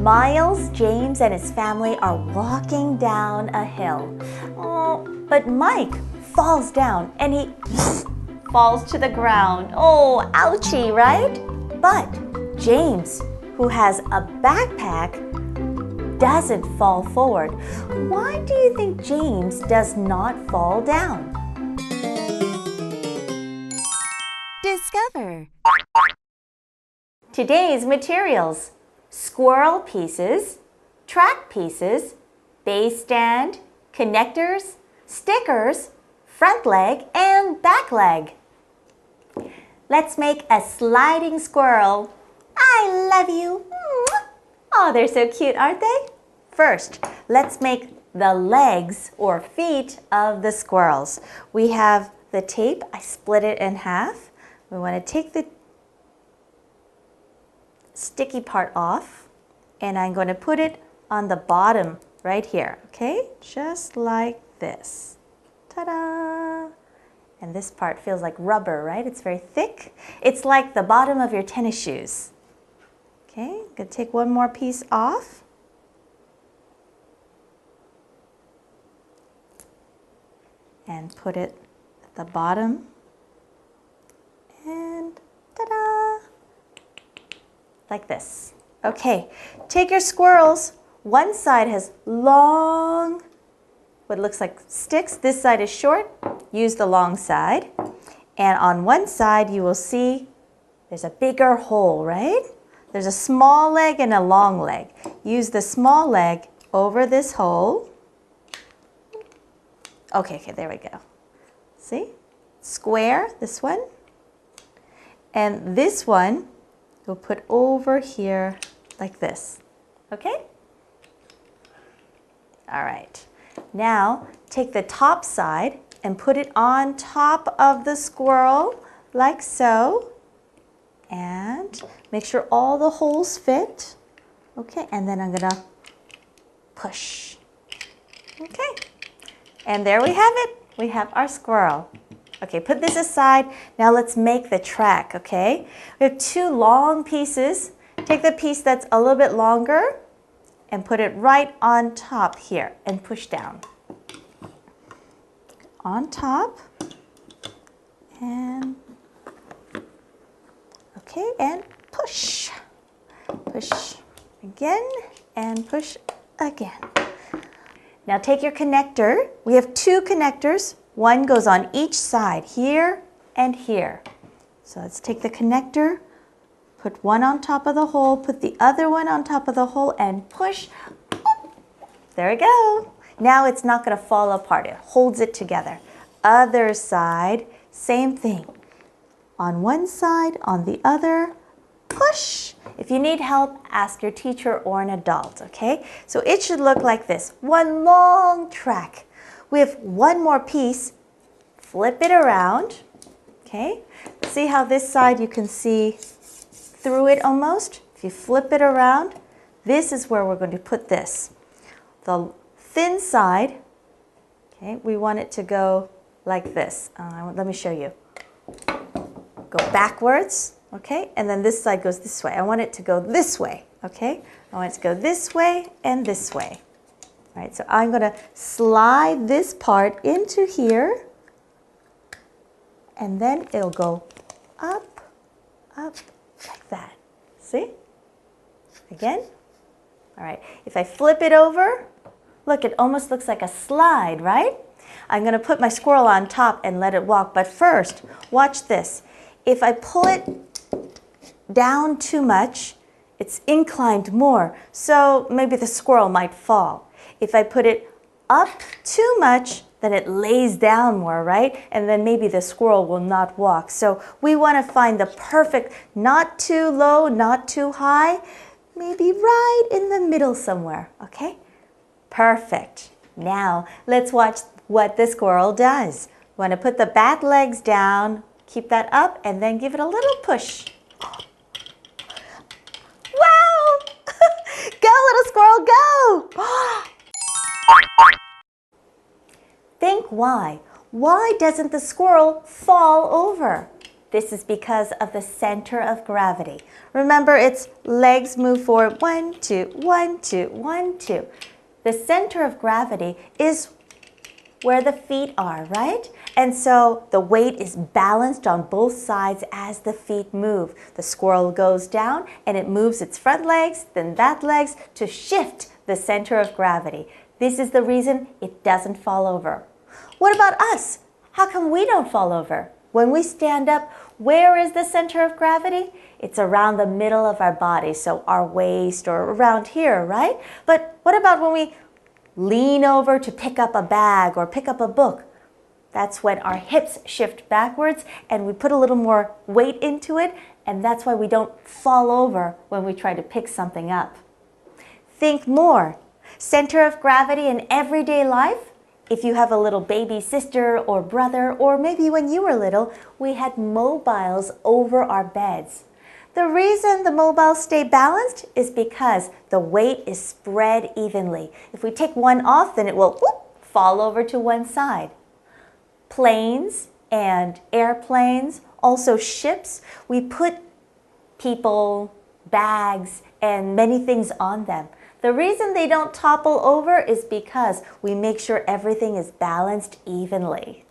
Miles, James, and his family are walking down a hill. Oh, but Mike falls down and he falls to the ground. Oh, ouchie, right? But James, who has a backpack, doesn't fall forward. Why do you think James does not fall down? Discover. Today's materials: squirrel pieces, track pieces, base stand, connectors, stickers, front leg, and back leg. Let's make a sliding squirrel. I love you. Oh, they're so cute, aren't they? First, let's make the legs or feet of the squirrels. We have the tape. I split it in half. We want to take the sticky part off, and I'm going to put it on the bottom right here, okay? Just like this. Ta-da! And this part feels like rubber, right? It's very thick. It's like the bottom of your tennis shoes. Okay, I'm going to take one more piece off. And put it at the bottom. And ta-da! Like this. Okay, take your squirrels. One side has long, what looks like sticks. This side is short. Use the long side. And on one side, you will see there's a bigger hole, right? There's a small leg and a long leg. Use the small leg over this hole. Okay, there we go. See? Square, this one. And this one, we'll put over here like this. Okay? All right. Now, take the top side and put it on top of the squirrel, like so. And make sure all the holes fit. Okay, and then I'm gonna push. Okay, and there we have it. We have our squirrel. Okay, put this aside. Now let's make the track, okay? We have two long pieces. Take the piece that's a little bit longer and put it right on top here and push down. On top. And okay, and push. Push again and push again. Now take your connector. We have two connectors. One goes on each side, here and here. So let's take the connector, put one on top of the hole, put the other one on top of the hole, and push. There we go. Now it's not going to fall apart. It holds it together. Other side, same thing. On one side, on the other, push. If you need help, ask your teacher or an adult, okay? So it should look like this. One long track. We have one more piece. Flip it around, okay? See how this side you can see through it almost? If you flip it around, this is where we're going to put this. The thin side, okay, we want it to go like this. Let me show you. Go backwards, okay? And then this side goes this way. I want it to go this way, okay? I want it to go this way and this way. All right, so I'm going to slide this part into here, and then it'll go up, up, like that. See? Again. All right, if I flip it over, look, it almost looks like a slide, right? I'm going to put my squirrel on top and let it walk, but first, watch this. If I pull it down too much, it's inclined more, so maybe the squirrel might fall. If I put it up too much, then it lays down more, right? And then maybe the squirrel will not walk. So we want to find the perfect, not too low, not too high, maybe right in the middle somewhere, okay? Perfect. Now, let's watch what the squirrel does. We want to put the back legs down, keep that up, and then give it a little push. Wow! Go, little squirrel, go! Think why. Why doesn't the squirrel fall over? This is because of the center of gravity. Remember, it's legs move forward, 1, 2, 1, 2, 1, 2. The center of gravity is where the feet are, right? And so the weight is balanced on both sides as the feet move. The squirrel goes down and it moves its front legs, then that legs to shift the center of gravity. This is the reason it doesn't fall over. What about us? How come we don't fall over? When we stand up, where is the center of gravity? It's around the middle of our body, so our waist or around here, right? But what about when we lean over to pick up a bag or pick up a book? That's when our hips shift backwards and we put a little more weight into it, and that's why we don't fall over when we try to pick something up. Think more. Center of gravity in everyday life. If you have a little baby sister or brother, or maybe when you were little, we had mobiles over our beds. The reason the mobiles stay balanced is because the weight is spread evenly. If we take one off, then it will fall over to one side. Planes and airplanes, also ships, we put people, bags, and many things on them. The reason they don't topple over is because we make sure everything is balanced evenly.